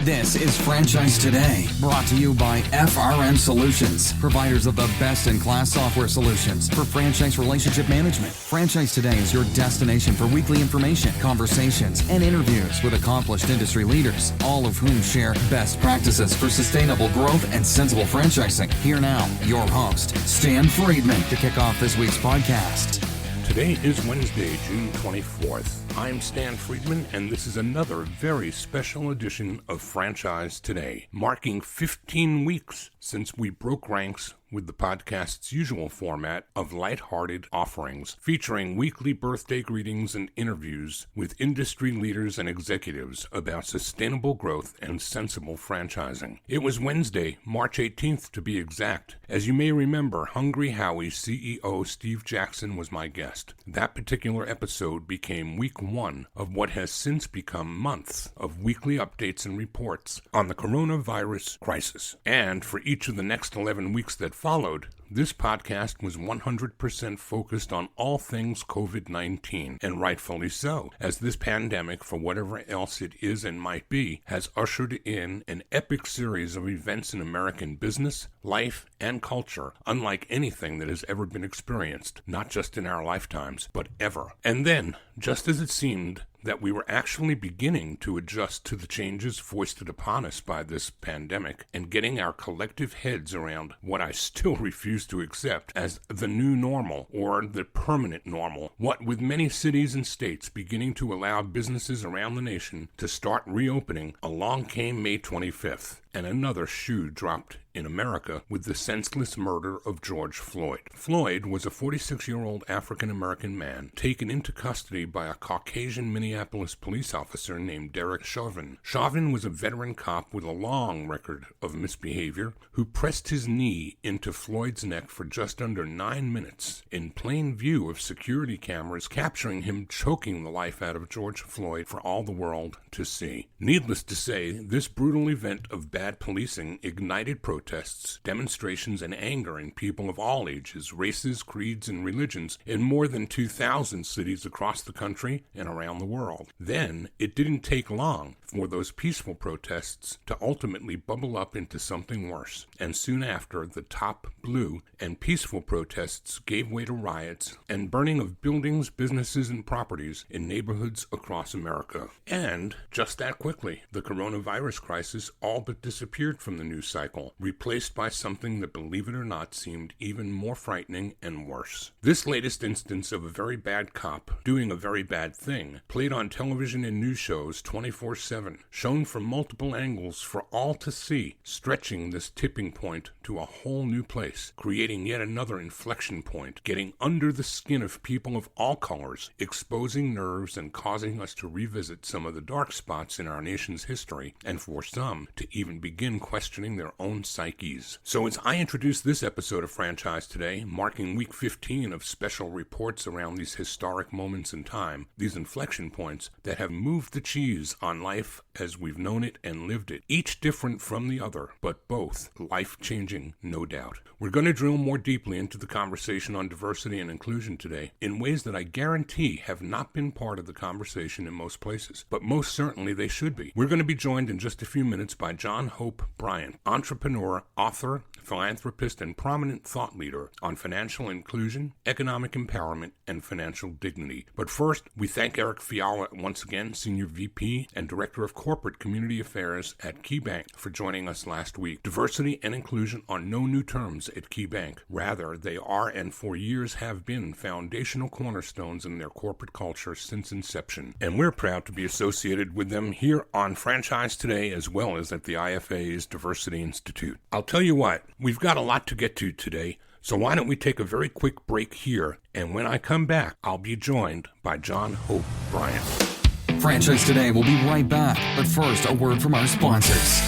This is Franchise Today, brought to you by FRM Solutions, providers of the best-in-class software solutions for franchise relationship management. Franchise Today is your destination for weekly information, conversations, and interviews with accomplished industry leaders, all of whom share best practices for sustainable growth and sensible franchising. Here now, your host, Stan Friedman, to kick off this week's podcast. Today is Wednesday, June 24th. I'm Stan Friedman, and this is another very special edition of Franchise Today, marking 15 weeks since we broke ranks with the podcast's usual format of lighthearted offerings, featuring weekly birthday greetings and interviews with industry leaders and executives about sustainable growth and sensible franchising. It was Wednesday, March 18th to be exact. As you may remember, Hungry Howie's CEO Steve Jackson was my guest. That particular episode became week one of what has since become months of weekly updates and reports on the coronavirus crisis. And for each of the next 11 weeks that followed, this podcast was 100% focused on all things COVID-19, and rightfully so, as this pandemic, for whatever else it is and might be, has ushered in an epic series of events in American business, life, and culture, unlike anything that has ever been experienced, not just in our lifetimes, but ever. And then, just as it seemed that we were actually beginning to adjust to the changes foisted upon us by this pandemic and getting our collective heads around what I still refuse to accept as the new normal or the permanent normal, what with many cities and states beginning to allow businesses around the nation to start reopening, along came May 25th. And another shoe dropped in America with the senseless murder of George Floyd. Floyd was a 46-year-old African-American man taken into custody by a Caucasian Minneapolis police officer named Derek Chauvin. Chauvin was a veteran cop with a long record of misbehavior who pressed his knee into Floyd's neck for just under 9 minutes in plain view of security cameras capturing him choking the life out of George Floyd for all the world to see. Needless to say, this brutal event of bad policing ignited protests, demonstrations, and anger in people of all ages, races, creeds, and religions in more than 2,000 cities across the country and around the world. Then, it didn't take long for those peaceful protests to ultimately bubble up into something worse, and soon after, the top blew, and peaceful protests gave way to riots and burning of buildings, businesses, and properties in neighborhoods across America. And, just that quickly, the coronavirus crisis all but disappeared from the news cycle, replaced by something that, believe it or not, seemed even more frightening and worse. This latest instance of a very bad cop doing a very bad thing, played on television and news shows 24/7, shown from multiple angles for all to see, stretching this tipping point to a whole new place, creating yet another inflection point, getting under the skin of people of all colors, exposing nerves and causing us to revisit some of the dark spots in our nation's history, and for some to even begin questioning their own psyches. So as I introduce this episode of Franchise Today, marking week 15 of special reports around these historic moments in time, these inflection points that have moved the cheese on life as we've known it and lived it, each different from the other, but both life-changing, no doubt. We're going to drill more deeply into the conversation on diversity and inclusion today in ways that I guarantee have not been part of the conversation in most places, but most certainly they should be. We're going to be joined in just a few minutes by Hope Bryant, entrepreneur, author, philanthropist, and prominent thought leader on financial inclusion, economic empowerment, and financial dignity. But first, we thank Eric Fiala once again, Senior VP and Director of Corporate Community Affairs at KeyBank, for joining us last week. Diversity and inclusion are no new terms at KeyBank. Rather, they are and for years have been foundational cornerstones in their corporate culture since inception. And we're proud to be associated with them here on Franchise Today as well as at the IFA's Diversity Institute. I'll tell you what, we've got a lot to get to today, so why don't we take a very quick break here, and when I come back, I'll be joined by Hope Bryant. Franchise Today will be right back, but first, a word from our sponsors.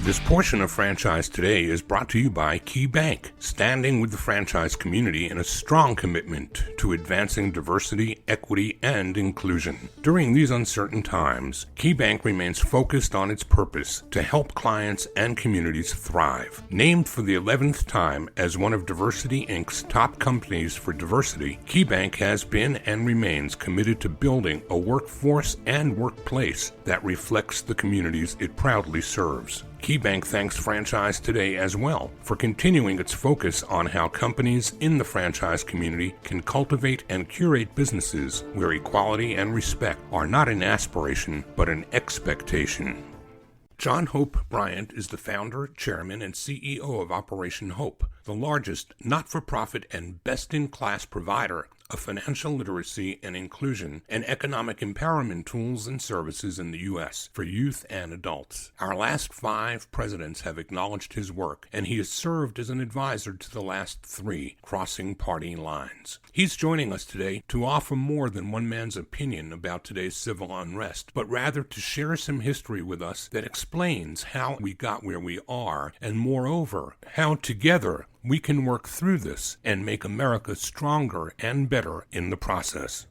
This portion of Franchise Today is brought to you by Key Bank, standing with the franchise community in a strong commitment to advancing diversity, equity, and inclusion. During these uncertain times, Key Bank remains focused on its purpose to help clients and communities thrive. Named for the 11th time as one of Diversity Inc.'s top companies for diversity, Key Bank has been and remains committed to building a workforce and workplace that reflects the communities it proudly serves. KeyBank thanks Franchise Today as well for continuing its focus on how companies in the franchise community can cultivate and curate businesses where equality and respect are not an aspiration but an expectation. John Hope Bryant is the founder, chairman, and CEO of Operation Hope, the largest not-for-profit and best-in-class provider of financial literacy and inclusion and economic empowerment tools and services in the U.S. for youth and adults. Our last 5 presidents have acknowledged his work, and he has served as an advisor to the last 3, crossing party lines. He's joining us today to offer more than one man's opinion about today's civil unrest, but rather to share some history with us that explains how we got where we are, and moreover, how together we can work through this and make America stronger and better in the process.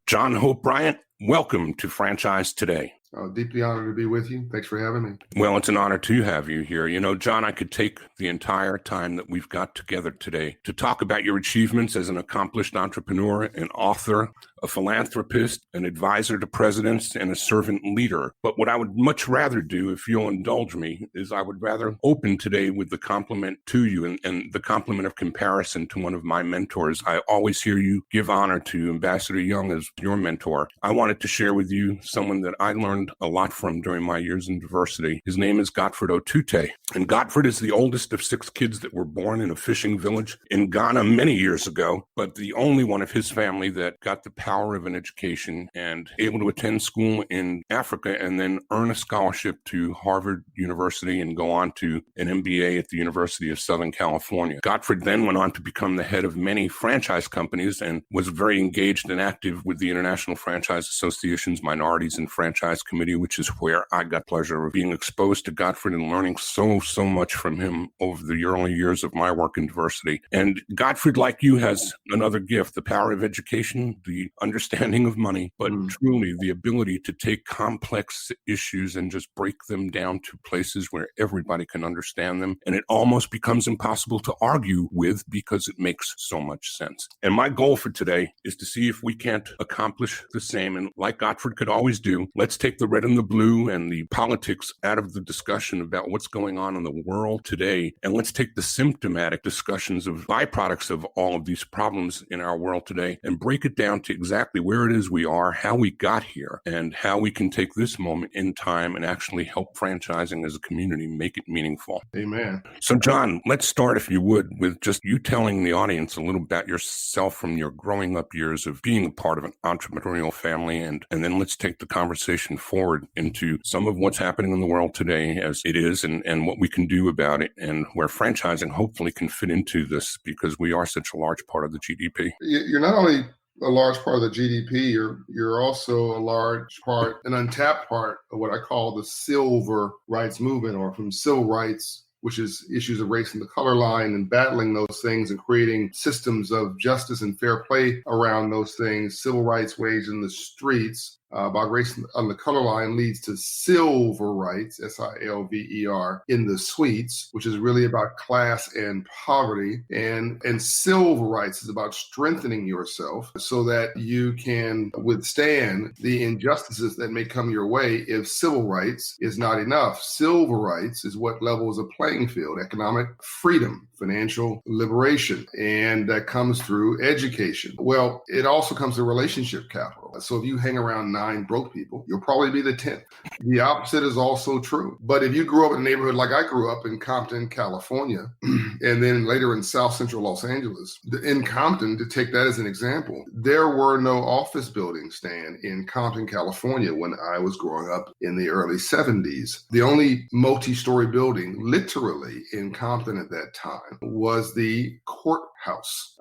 John Hope Bryant, welcome to Franchise Today. Deeply honored to be with you. Thanks for having me. Well, it's an honor to have you here. You know, John, I could take the entire time that we've got together today to talk about your achievements as an accomplished entrepreneur, an author, a philanthropist, an advisor to presidents, and a servant leader. But what I would much rather do, if you'll indulge me, is I would rather open today with the compliment to you and the compliment of comparison to one of my mentors. I always hear you give honor to Ambassador Young as your mentor. I wanted to share with you someone that I learned a lot from during my years in diversity. His name is Godfred Otute. And Godfred is the oldest of 6 kids that were born in a fishing village in Ghana many years ago, but the only one of his family that got the power of an education and able to attend school in Africa and then earn a scholarship to Harvard University and go on to an MBA at the University of Southern California. Godfred then went on to become the head of many franchise companies and was very engaged and active with the International Franchise Association's Minorities and Franchise Committee, which is where I got pleasure of being exposed to Godfred and learning so much from him over the early years of my work in diversity. And Godfred, like you, has another gift, the power of education, the understanding of money, but truly the ability to take complex issues and just break them down to places where everybody can understand them. And it almost becomes impossible to argue with because it makes so much sense. And my goal for today is to see if we can't accomplish the same. And like Godfred could always do, let's take the red and the blue and the politics out of the discussion about what's going on in the world today. And let's take the symptomatic discussions of byproducts of all of these problems in our world today and break it down to exactly where it is we are, how we got here, and how we can take this moment in time and actually help franchising as a community make it meaningful. Amen. So, John, let's start, if you would, with just you telling the audience a little about yourself from your growing up years of being a part of an entrepreneurial family, and then let's take the conversation forward into some of what's happening in the world today as it is and what we can do about it and where franchising hopefully can fit into this because we are such a large part of the GDP. You're not only a large part of the GDP, you're also a large part, an untapped part of what I call the civil rights movement, or from civil rights, which is issues of race and the color line, and battling those things and creating systems of justice and fair play around those things. Civil rights waged in the streets about race on the color line leads to silver rights, SILVER, in the suites, which is really about class and poverty. And silver rights is about strengthening yourself so that you can withstand the injustices that may come your way if civil rights is not enough. Silver rights is what levels a playing field, economic freedom, financial liberation, and that comes through education. Well, it also comes to relationship capital. So if you hang around 9 broke people, you'll probably be the 10th. The opposite is also true. But if you grew up in a neighborhood like I grew up in Compton, California, and then later in South Central Los Angeles, in Compton, to take that as an example, there were no office buildings, Stan, in Compton, California when I was growing up in the early 70s. The only multi-story building, literally, in Compton at that time was the courthouse.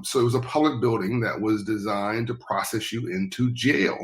So it was a public building that was designed to process you into jail.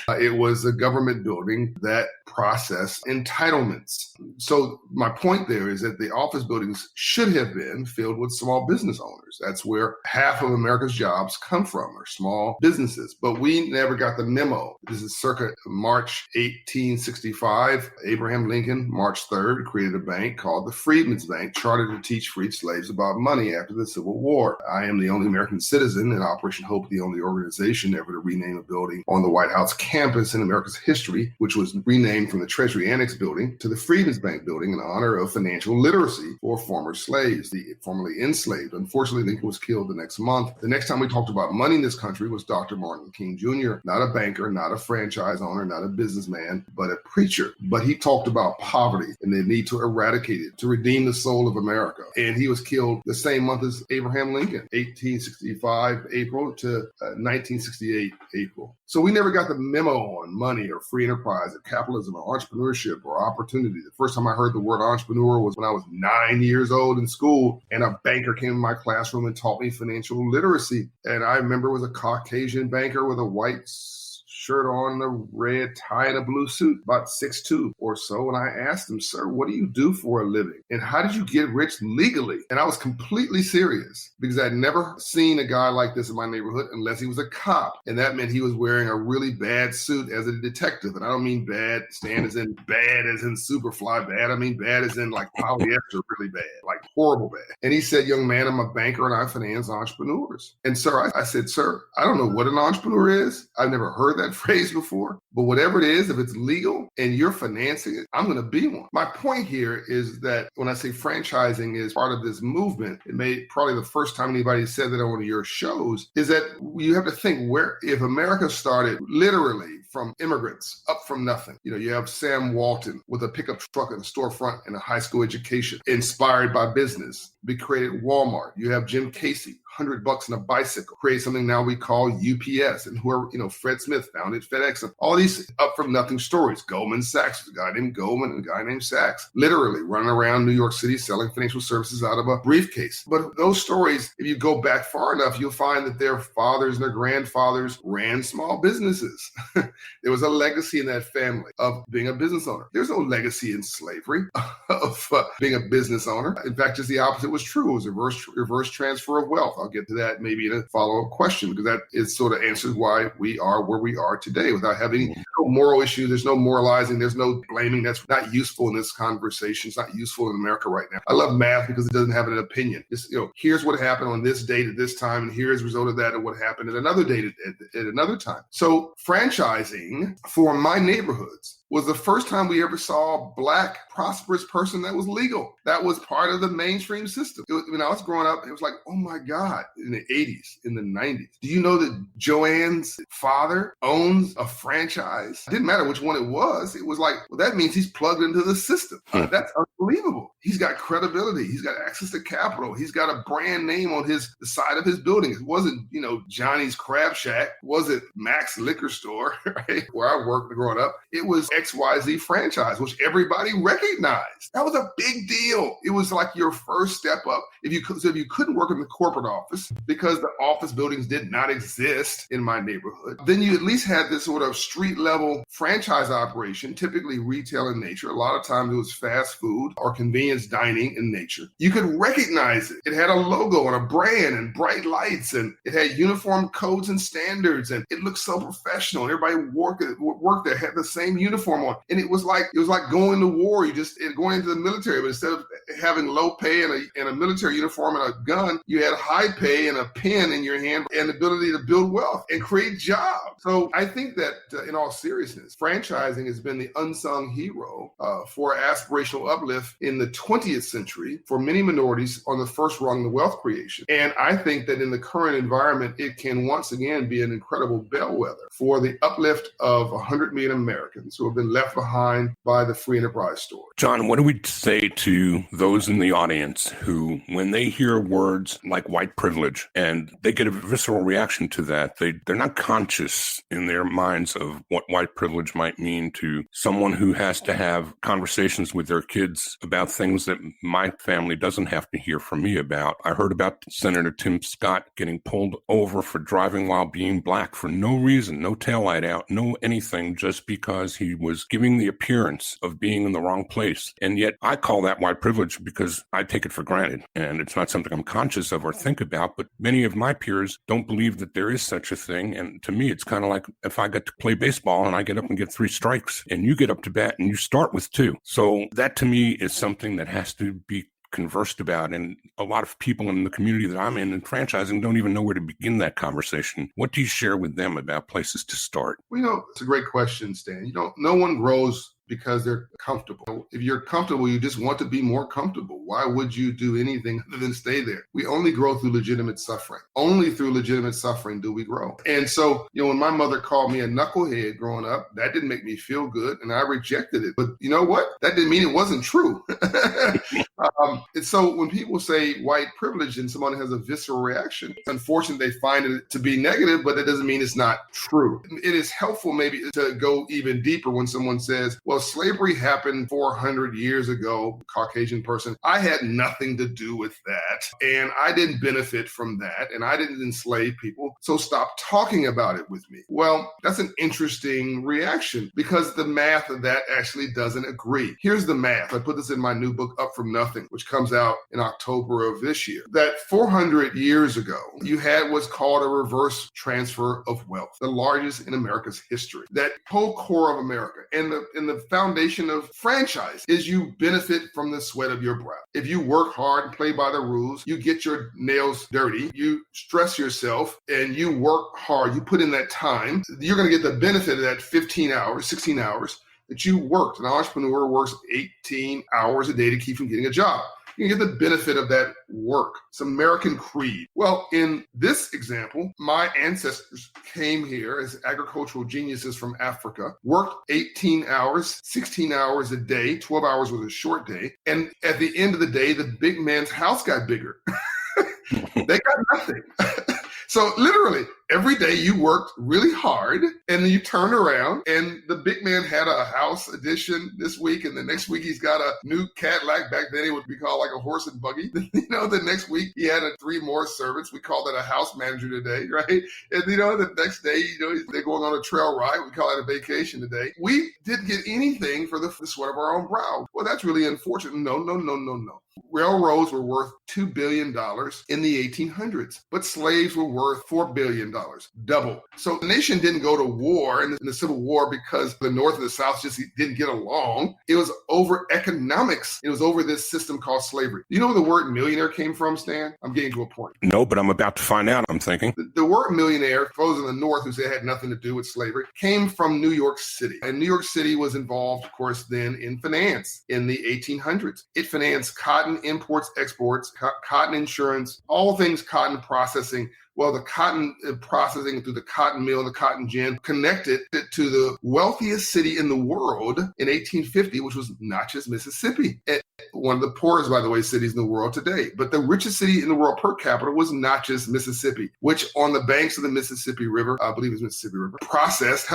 It was a government building that processed entitlements. so my point there is that the office buildings should have been filled with small business owners. That's where half of America's jobs come from, are small businesses. But we never got the memo. This is circa March 1865. Abraham Lincoln, March 3rd, created a bank called the Freedmen's Bank, chartered to teach freed slaves about money after the Civil War. I am the only American citizen, and Operation Hope, the only organization ever to rename a building on the White House campus in America's history, which was renamed from the Treasury Annex building to the Freedmen's Bank building in honor of financial literacy for former slaves, the formerly enslaved. Unfortunately, Lincoln was killed the next month. The next time we talked about money in this country was Dr. Martin King Jr., not a banker, not a franchise owner, not a businessman, but a preacher. But he talked about poverty and the need to eradicate it, to redeem the soul of America. And he was killed the same month as Abraham Lincoln, 1865 April to 1968 April. So we never got the memo on money or free enterprise or capitalism or entrepreneurship or opportunity. The first time I heard the word entrepreneur was when I was 9 years old in school, and a banker came in my classroom and taught me financial literacy. And I remember it was a Caucasian banker with a white shirt on, a red tie, and a blue suit, about 6'2" or so. And I asked him, "Sir, what do you do for a living? And how did you get rich legally?" And I was completely serious because I'd never seen a guy like this in my neighborhood unless he was a cop. And that meant he was wearing a really bad suit as a detective. And I don't mean bad, Stan, as in bad as in Superfly bad. I mean bad as in like polyester really bad, like horrible bad. And he said, "Young man, I'm a banker and I finance entrepreneurs." And sir, I said, "Sir, I don't know what an entrepreneur is. I've never heard that phrase before, but whatever it is, if it's legal and you're financing it, I'm going to be one." My point here is that when I say franchising is part of this movement, it may probably the first time anybody said that on one of your shows, is that you have to think where, if America started literally from immigrants up from nothing, you have Sam Walton with a pickup truck and a storefront and a high school education, inspired by business. We created Walmart. You have Jim Casey, $100 in a bicycle, create something now we call UPS, and whoever, Fred Smith founded FedEx, and all these up from nothing stories. Goldman Sachs, a guy named Goldman and a guy named Sachs, literally running around New York City selling financial services out of a briefcase. But those stories, if you go back far enough, you'll find that their fathers and their grandfathers ran small businesses. There was a legacy in that family of being a business owner. There's no legacy in slavery of being a business owner. In fact, just the opposite was true. It was reverse transfer of wealth. I'll get to that maybe in a follow-up question, because that is sort of answers why we are where we are today without having no moral issue. There's no moralizing. There's no blaming. That's not useful in this conversation. It's not useful in America right now. I love math because it doesn't have an opinion. It's, here's what happened on this date at this time, and here's the result of that and what happened at another date at another time. So franchising for my neighborhoods was the first time we ever saw a Black prosperous person that was legal. That was part of the mainstream system. When I was growing up, it was like, oh my God, in the 80s, in the 90s. Do you know that Joanne's father owns a franchise? It didn't matter which one it was. It was like, well, that means he's plugged into the system. That's unbelievable. He's got credibility. He's got access to capital. He's got a brand name on the side of his building. It wasn't, Johnny's Crab Shack. It wasn't Mac's Liquor Store, right? Where I worked growing up. It was XYZ franchise, which everybody recognized. That was a big deal. It was like your first step up. If you couldn't work in the corporate office because the office buildings did not exist in my neighborhood, then you at least had this sort of street level franchise operation, typically retail in nature. A lot of times it was fast food or convenience dining in nature. You could recognize it. It had a logo and a brand and bright lights, and it had uniform codes and standards, and it looked so professional. And everybody worked there, had the same uniform on. And it was like going to war. Going into the military, but instead of having low pay and a military uniform and a gun, you had high pay and a pen in your hand and the ability to build wealth and create jobs. So I think that in all seriousness, franchising has been the unsung hero for aspirational uplift in the 20th century for many minorities on the first rung of wealth creation. And I think that in the current environment, it can once again be an incredible bellwether for the uplift of 100 million Americans who have been left behind by the free enterprise story. John, what do we say to those in the audience who, when they hear words like white privilege and they get a visceral reaction to that, they're not conscious in their minds of what white privilege might mean to someone who has to have conversations with their kids about things that my family doesn't have to hear from me about. I heard about Senator Tim Scott getting pulled over for driving while being Black for no reason, no taillight out, no anything, just because he was giving the appearance of being in the wrong place. And yet I call that white privilege because I take it for granted. And it's not something I'm conscious of or think about, but many of my peers don't believe that there is such a thing. And to me, it's kind of like if I get to play baseball and I get up and get 3 strikes and you get up to bat and you start with 2. So that to me is something that has to be conversed about. And a lot of people in the community that I'm in franchising don't even know where to begin that conversation. What do you share with them about places to start? Well, it's a great question, Stan. No one grows because they're comfortable. If you're comfortable, you just want to be more comfortable. Why would you do anything other than stay there? We only grow through legitimate suffering. Only through legitimate suffering do we grow. And so, when my mother called me a knucklehead growing up, that didn't make me feel good, and I rejected it. But you know what? That didn't mean it wasn't true. And so when people say white privilege and someone has a visceral reaction, it's unfortunate they find it to be negative, but that doesn't mean it's not true. It is helpful maybe to go even deeper when someone says, well, slavery happened 400 years ago, Caucasian person. I had nothing to do with that, and I didn't benefit from that, and I didn't enslave people, so stop talking about it with me. Well, that's an interesting reaction because the math of that actually doesn't agree. Here's the math. I put this in my new book, Up From Nothing, which comes out in October of this year. That 400 years ago, you had what's called a reverse transfer of wealth, the largest in America's history. That whole core of America and the foundation of franchise is you benefit from the sweat of your brow. If you work hard and play by the rules, you get your nails dirty, you stress yourself, and you work hard, you put in that time, you're going to get the benefit of that 15 hours, 16 hours that you worked. An entrepreneur works 18 hours a day to keep from getting a job. You get the benefit of that work. It's American creed. Well, in this example, my ancestors came here as agricultural geniuses from Africa, worked 18 hours, 16 hours a day, 12 hours was a short day. And at the end of the day, the big man's house got bigger. They got nothing. So literally, every day you worked really hard and then you turned around and the big man had a house addition this week and the next week he's got a new Cadillac. Back then it would be called like a horse and buggy. The next week he had 3 more servants. We call that a house manager today, right? And the next day, they're going on a trail ride. We call it a vacation today. We didn't get anything for the sweat of our own brow. Well, that's really unfortunate. No. Railroads were worth $2 billion in the 1800s, but slaves were worth $4 billion, double. So the nation didn't go to war in the Civil War because the North and the South just didn't get along. It was over economics. It was over this system called slavery. You know where the word millionaire came from, Stan? I'm getting to a point. No, but I'm about to find out, I'm thinking. The word millionaire, for those in the North who say it had nothing to do with slavery, came from New York City. And New York City was involved, of course, then in finance in the 1800s. It financed cotton imports, exports, cotton insurance, all things cotton processing. Well, the cotton processing through the cotton mill, the cotton gin, connected it to the wealthiest city in the world in 1850, which was Natchez, Mississippi. One of the poorest, by the way, cities in the world today. But the richest city in the world per capita was Natchez, Mississippi, which on the banks of the Mississippi River, I believe it's Mississippi River, processed,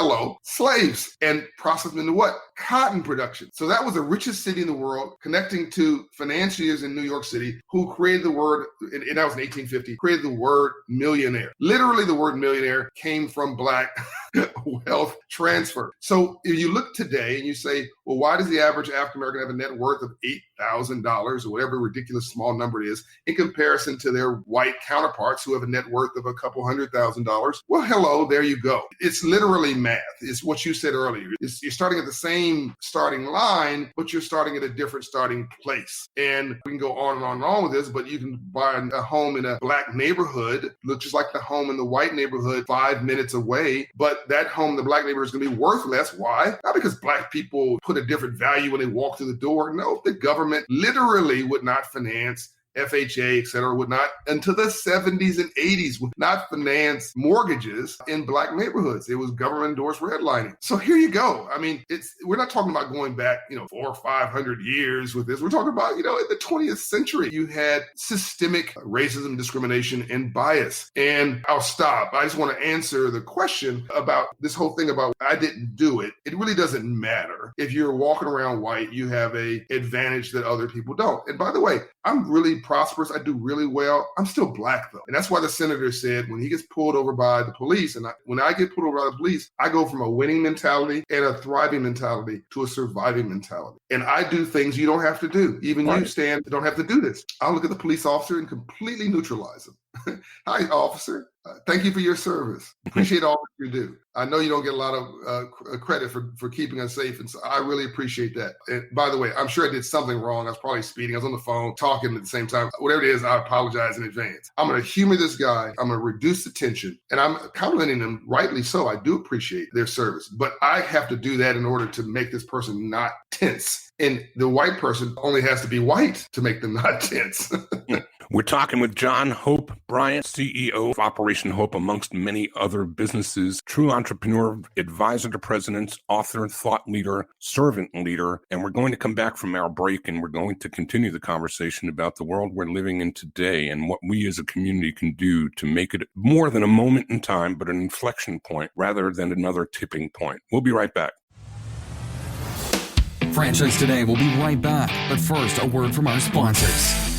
slaves and processed them into what? Cotton production. So that was the richest city in the world, connecting to financiers in New York City who created the word, and that was in 1850, created the word millionaire. Literally, the word millionaire came from Black wealth transfer. So if you look today and you say, well, why does the average African American have a net worth of $8,000 or whatever ridiculous small number it is in comparison to their white counterparts who have a net worth of a couple $100,000? Well, hello, there you go. It's literally math. It's what you said earlier. You're starting at the same starting line, but you're starting at a different starting place. And we can go on and on and on with this, but you can buy a home in a Black neighborhood, look just like the home in the white neighborhood 5 minutes away, but that home in the Black neighborhood is going to be worth less. Why? Not because Black people put a different value when they walk through the door. No, the government literally would not finance FHA, et cetera, would not, until the 70s and 80s, would not finance mortgages in Black neighborhoods. It was government endorsed redlining. So here you go. I mean, we're not talking about going back, 400 or 500 years with this. We're talking about, in the 20th century, you had systemic racism, discrimination, and bias. And I'll stop. I just want to answer the question about this whole thing about I didn't do it. It really doesn't matter. If you're walking around white, you have a advantage that other people don't. And by the way, I'm really prosperous. I do really well. I'm still black, though. And that's why the senator said when he gets pulled over by the police, and when I get pulled over by the police, I go from a winning mentality and a thriving mentality to a surviving mentality. And I do things you don't have to do. Even you, Stan, don't have to do this. I'll look at the police officer and completely neutralize him. Hi, officer. Thank you for your service. Appreciate all that you do. I know you don't get a lot of credit for keeping us safe, and so I really appreciate that. And by the way, I'm sure I did something wrong. I was probably speeding. I was on the phone talking at the same time. Whatever it is, I apologize in advance. I'm going to humor this guy. I'm going to reduce the tension, and I'm complimenting them, rightly so. I do appreciate their service, but I have to do that in order to make this person not tense. And the white person only has to be white to make them not tense. We're talking with John Hope Bryant, CEO of Operation Hope, amongst many other businesses, true entrepreneur, advisor to presidents, author, thought leader, servant leader. And we're going to come back from our break, and we're going to continue the conversation about the world we're living in today and what we as a community can do to make it more than a moment in time, but an inflection point rather than another tipping point. We'll be right back. Franchise Today will be right back, but first, a word from our sponsors.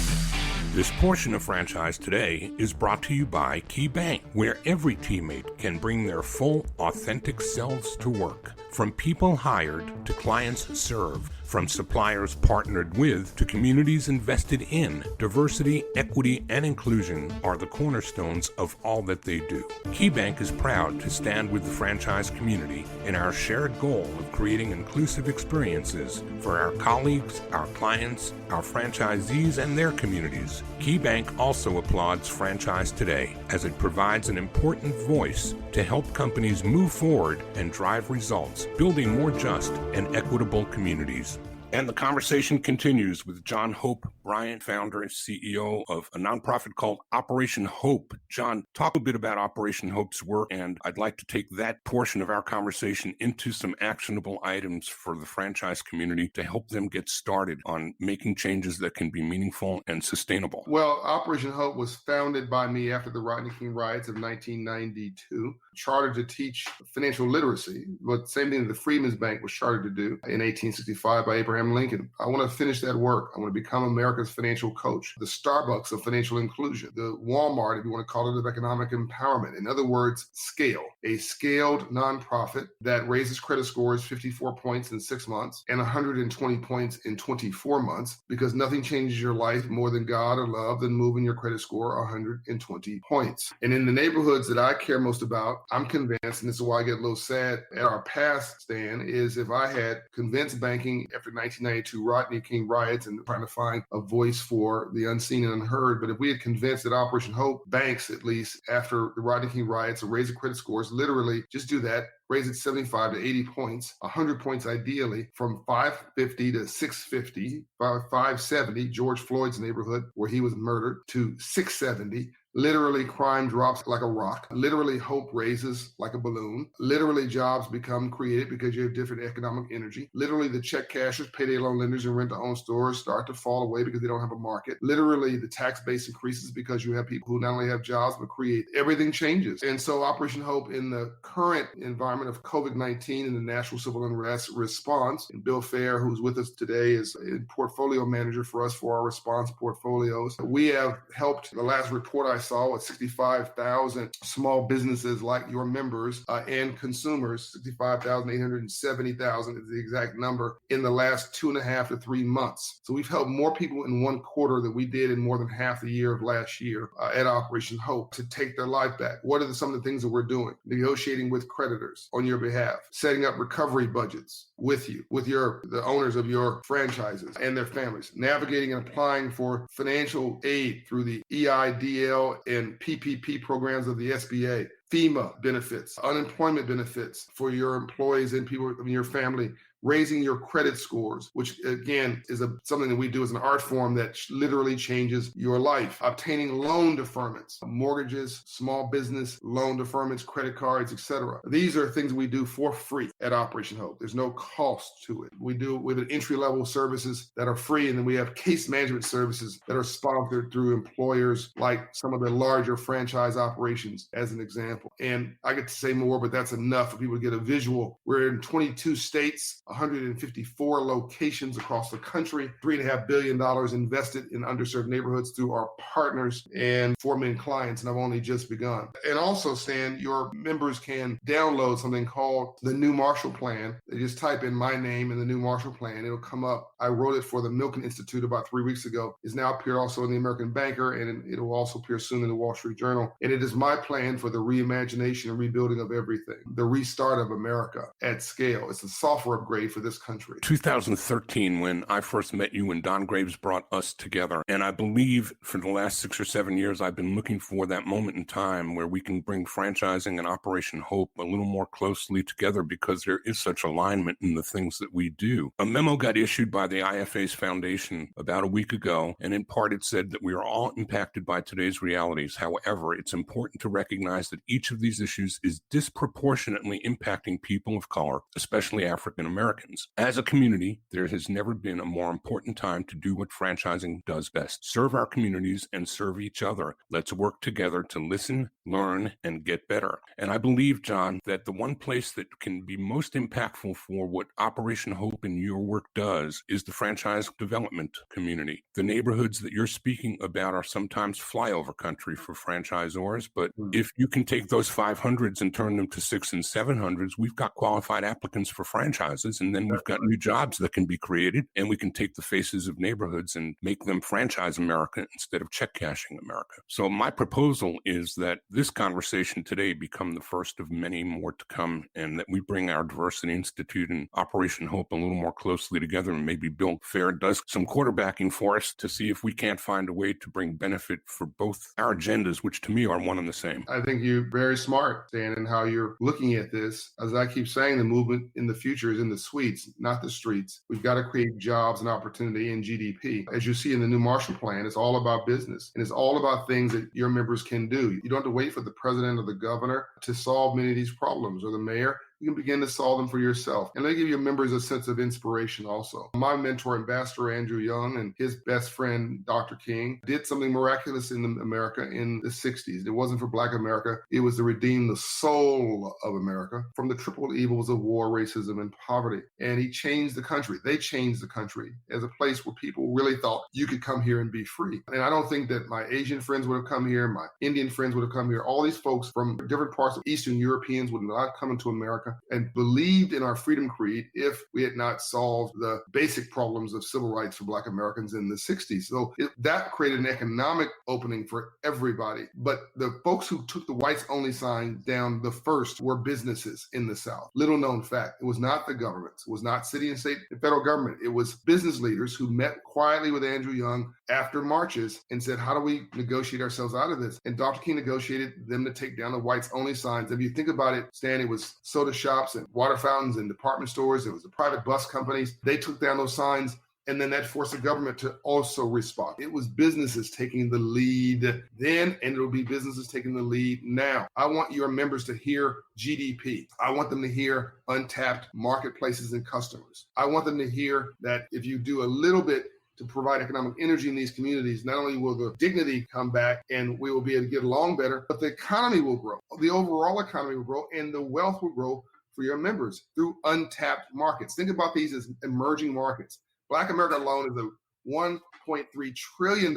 This portion of Franchise Today is brought to you by Key Bank, where every teammate can bring their full, authentic selves to work. From people hired to clients served, from suppliers partnered with to communities invested in, diversity, equity, and inclusion are the cornerstones of all that they do. Key Bank is proud to stand with the franchise community in our shared goal of creating inclusive experiences for our colleagues, our clients, our franchisees, and their communities. Key Bank also applauds Franchise Today as it provides an important voice to help companies move forward and drive results, building more just and equitable communities. And the conversation continues with John Hope Bryant, founder and CEO of a nonprofit called Operation Hope. John, talk a bit about Operation Hope's work, and I'd like to take that portion of our conversation into some actionable items for the franchise community to help them get started on making changes that can be meaningful and sustainable. Well, Operation Hope was founded by me after the Rodney King riots of 1992, chartered to teach financial literacy, but same thing the Freedmen's Bank was chartered to do in 1865 by Abraham Lincoln. I want to finish that work. I want to become America's financial coach, the Starbucks of financial inclusion, the Walmart, if you want to call it, of economic empowerment. In other words, scale. A scaled nonprofit that raises credit scores 54 points in 6 months and 120 points in 24 months, because nothing changes your life more than God or love than moving your credit score 120 points. And in the neighborhoods that I care most about, I'm convinced, and this is why I get a little sad at our past, Stan, is if I had convinced banking after 1992 Rodney King riots and trying to find a voice for the unseen and unheard, but if we had convinced that Operation Hope banks, at least after the Rodney King riots, to raise the credit scores, literally just do that, raise it 75 to 80 points, 100 points ideally, from 550 to 650, 570, George Floyd's neighborhood where he was murdered, to 670. Literally, crime drops like a rock. Literally, hope raises like a balloon. Literally, jobs become created because you have different economic energy. Literally, the check cashers, payday loan lenders, and rent-to-own stores start to fall away because they don't have a market. Literally, the tax base increases because you have people who not only have jobs, but create. Everything changes. And so Operation Hope, in the current environment of COVID-19 and the national civil unrest response, and Bill Fair, who's with us today, is a portfolio manager for us for our response portfolios. We have helped, the last report I saw, with 65,000 small businesses like your members and consumers, 65,870,000 is the exact number, in the last 2.5 to 3 months. So we've helped more people in one quarter than we did in more than half the year of last year at Operation Hope to take their life back. What are some of the things that we're doing? Negotiating with creditors on your behalf, setting up recovery budgets with you, with the owners of your franchises and their families, navigating and applying for financial aid through the EIDL and PPP programs of the SBA, FEMA benefits, unemployment benefits for your employees and people in your family, raising your credit scores, which again is something that we do as an art form that literally changes your life. Obtaining loan deferments, mortgages, small business loan deferments, credit cards, etc. These are things we do for free at Operation Hope. There's no cost to it. We do with entry-level services that are free, and then we have case management services that are sponsored through employers like some of the larger franchise operations, as an example. And I get to say more, but that's enough for people to get a visual. We're in 22 states. 154 locations across the country, $3.5 billion invested in underserved neighborhoods through our partners, and 4 million clients, and I've only just begun. And also, Stan, your members can download something called the New Marshall Plan. They just type in my name in the New Marshall Plan. It'll come up. I wrote it for the Milken Institute about 3 weeks ago. It's now appeared also in the American Banker, and it will also appear soon in the Wall Street Journal. And it is my plan for the reimagination and rebuilding of everything, the restart of America at scale. It's a software upgrade for this country. 2013, when I first met you and Don Graves brought us together. And I believe for the last 6 or 7 years, I've been looking for that moment in time where we can bring franchising and Operation Hope a little more closely together, because there is such alignment in the things that we do. A memo got issued by the IFA's foundation about a week ago, and in part it said that we are all impacted by today's realities. However, it's important to recognize that each of these issues is disproportionately impacting people of color, especially African Americans. As a community, there has never been a more important time to do what franchising does best: serve our communities and serve each other. Let's work together to listen, learn, and get better. And I believe, John, that the one place that can be most impactful for what Operation Hope and your work does is the franchise development community. The neighborhoods that you're speaking about are sometimes flyover country for franchisors, but if you can take those 500s and turn them to 600s and 700s, we've got qualified applicants for franchises, and then we've got new jobs that can be created, and we can take the faces of neighborhoods and make them franchise America instead of check cashing America. So my proposal is that this conversation today become the first of many more to come, and that we bring our Diversity Institute and Operation Hope a little more closely together, and maybe Bill Fair does some quarterbacking for us to see if we can't find a way to bring benefit for both our agendas, which to me are one and the same. I think you're very smart, Dan, in how you're looking at this. As I keep saying, the movement in the future is in the suites, not the streets. We've got to create jobs and opportunity in GDP. As you see in the New Marshall Plan, it's all about business, and it's all about things that your members can do. You don't have to wait for the president or the governor to solve many of these problems, or the mayor. You can begin to solve them for yourself. And they give your members a sense of inspiration also. My mentor, Ambassador Andrew Young, and his best friend, Dr. King, did something miraculous in America in the 60s. It wasn't for Black America. It was to redeem the soul of America from the triple evils of war, racism, and poverty. And he changed the country. They changed the country as a place where people really thought you could come here and be free. And I don't think that my Asian friends would have come here, my Indian friends would have come here. All these folks from different parts of Eastern Europeans would not come into America and believed in our freedom creed if we had not solved the basic problems of civil rights for Black Americans in the 60s. So that created an economic opening for everybody. But the folks who took the whites only sign down the first were businesses in the South. Little known fact, it was not the governments. It was not city and state and federal government. It was business leaders who met quietly with Andrew Young after marches and said, how do we negotiate ourselves out of this? And Dr. King negotiated them to take down the whites only signs. If you think about it, Stan, it was soda shops and water fountains and department stores. It was the private bus companies. They took down those signs. And then that forced the government to also respond. It was businesses taking the lead then, and it'll be businesses taking the lead now. I want your members to hear GDP. I want them to hear untapped marketplaces and customers. I want them to hear that if you do a little bit to provide economic energy in these communities, not only will the dignity come back and we will be able to get along better, but the economy will grow. The overall economy will grow, and the wealth will grow for your members through untapped markets. Think about these as emerging markets. Black America alone is a $1.3 trillion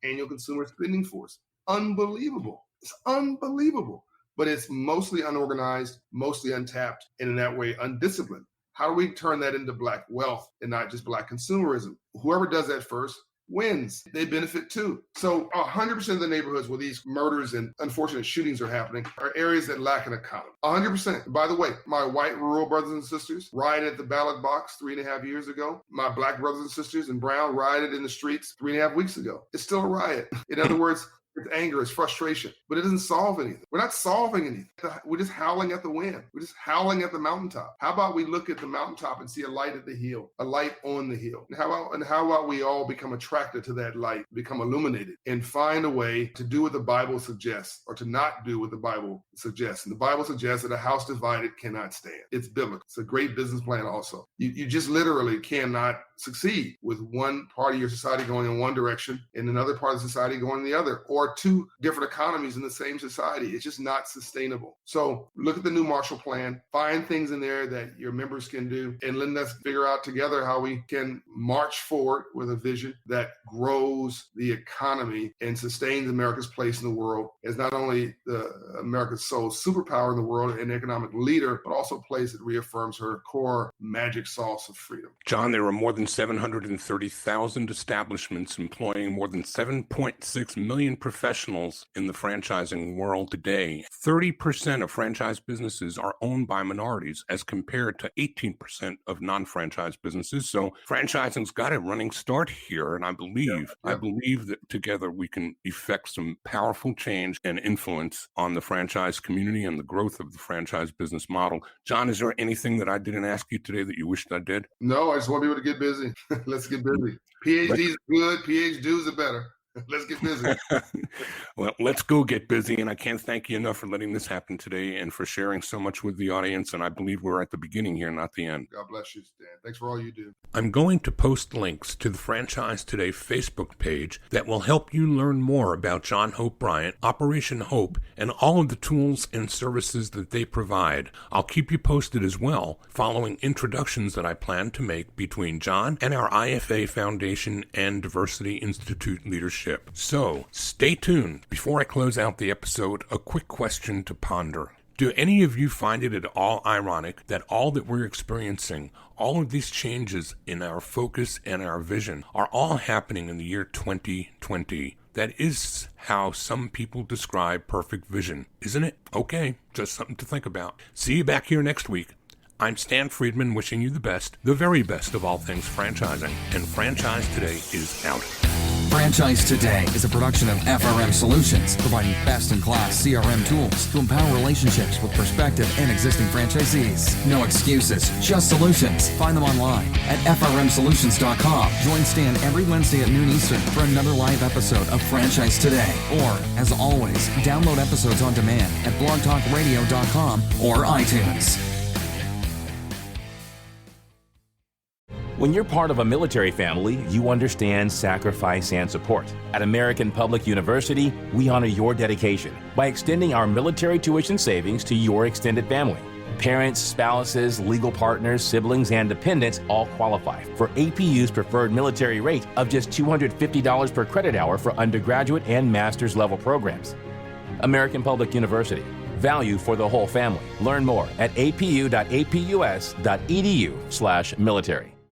annual consumer spending force. Unbelievable. It's unbelievable. But it's mostly unorganized, mostly untapped, and in that way, undisciplined. How do we turn that into Black wealth and not just Black consumerism? Whoever does that first wins. They benefit too. So 100% of the neighborhoods where these murders and unfortunate shootings are happening are areas that lack an economy. 100%. By the way, my white rural brothers and sisters rioted at the ballot box 3.5 years ago. My Black brothers and sisters in Brown rioted in the streets 3.5 weeks ago. It's still a riot. In other words, it's anger, it's frustration, but it doesn't solve anything. We're not solving anything. We're just howling at the wind. We're just howling at the mountaintop. How about we look at the mountaintop and see a light at the hill, a light on the hill? And how about we all become attracted to that light, become illuminated, and find a way to do what the Bible suggests, or to not do what the Bible suggests. And the Bible suggests that a house divided cannot stand. It's biblical. It's a great business plan also. You just literally cannot succeed with one part of your society going in one direction and another part of society going in the other, or are two different economies in the same society. It's just not sustainable. So look at the new Marshall Plan, find things in there that your members can do, and let's figure out together how we can march forward with a vision that grows the economy and sustains America's place in the world as not only America's sole superpower in the world and economic leader, but also a place that reaffirms her core magic sauce of freedom. John, there are more than 730,000 establishments employing more than 7.6 million professionals in the franchising world today. 30% of franchise businesses are owned by minorities as compared to 18% of non-franchise businesses. So franchising's got a running start here. And I believe that together we can effect some powerful change and influence on the franchise community and the growth of the franchise business model. John, is there anything that I didn't ask you today that you wished I did? No, I just want people to get busy. Let's get busy. PhDs are good. PhDs are better. Let's get busy. Well, let's go get busy. And I can't thank you enough for letting this happen today and for sharing so much with the audience. And I believe we're at the beginning here, not the end. God bless you, Stan. Thanks for all you do. I'm going to post links to the Franchise Today Facebook page that will help you learn more about John Hope Bryant, Operation Hope, and all of the tools and services that they provide. I'll keep you posted as well, following introductions that I plan to make between John and our IFA Foundation and Diversity Institute leadership. So, stay tuned. Before I close out the episode, a quick question to ponder. Do any of you find it at all ironic that all that we're experiencing, all of these changes in our focus and our vision, are all happening in the year 2020? That is how some people describe perfect vision, isn't it? Okay, just something to think about. See you back here next week. I'm Stan Friedman, wishing you the best, the very best of all things franchising. And Franchise Today is out. Franchise Today is a production of FRM Solutions, providing best-in-class CRM tools to empower relationships with prospective and existing franchisees. No excuses, just solutions. Find them online at frmsolutions.com. Join Stan every Wednesday at noon Eastern for another live episode of Franchise Today. Or, as always, download episodes on demand at blogtalkradio.com or iTunes. When you're part of a military family, you understand sacrifice and support. At American Public University, we honor your dedication by extending our military tuition savings to your extended family. Parents, spouses, legal partners, siblings, and dependents all qualify for APU's preferred military rate of just $250 per credit hour for undergraduate and master's level programs. American Public University. Value for the whole family. Learn more at apu.apus.edu/military.